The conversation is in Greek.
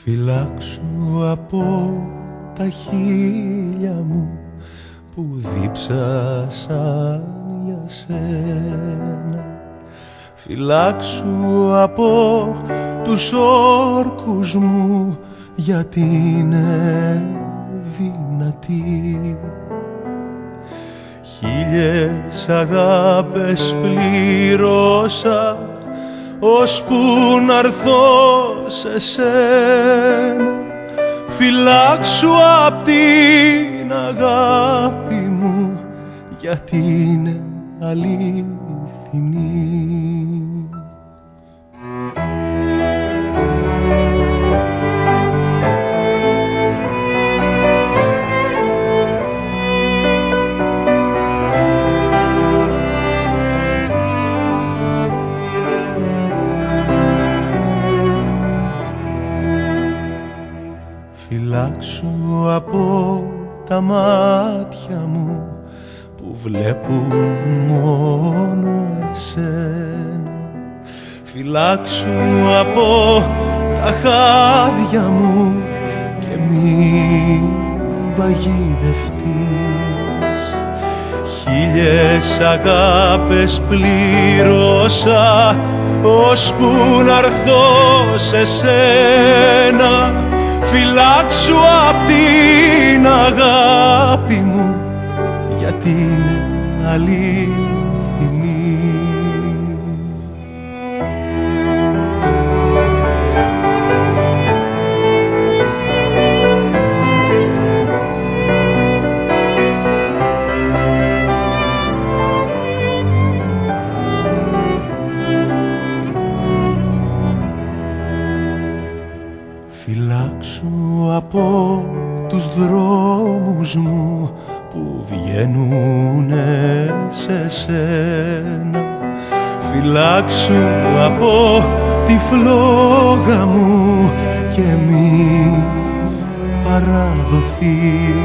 Φυλάξου από τα χείλια μου που δίψασαν για σένα. Φυλάξου από τους όρκους μου, γιατί είναι δυνατή. Χίλιες αγάπες πλήρωσα ώσπου να'ρθώ σε σένα. Φυλάξου απ' την αγάπη μου, γιατί είναι αληθινή. Φυλάξου από τα μάτια μου που βλέπουν μόνο εσένα. Φυλάξου από τα χάδια μου και μην παγιδευτείς. Χίλιες αγάπες πλήρωσα ώσπου να'ρθώ σε σένα. Φυλάξου απ' την αγάπη μου, γιατί είναι αληθινή. Φυλάξου από τους δρόμους μου που βγαίνουνε σε σένα. Φυλάξου από τη φλόγα μου και μη παραδοθείς.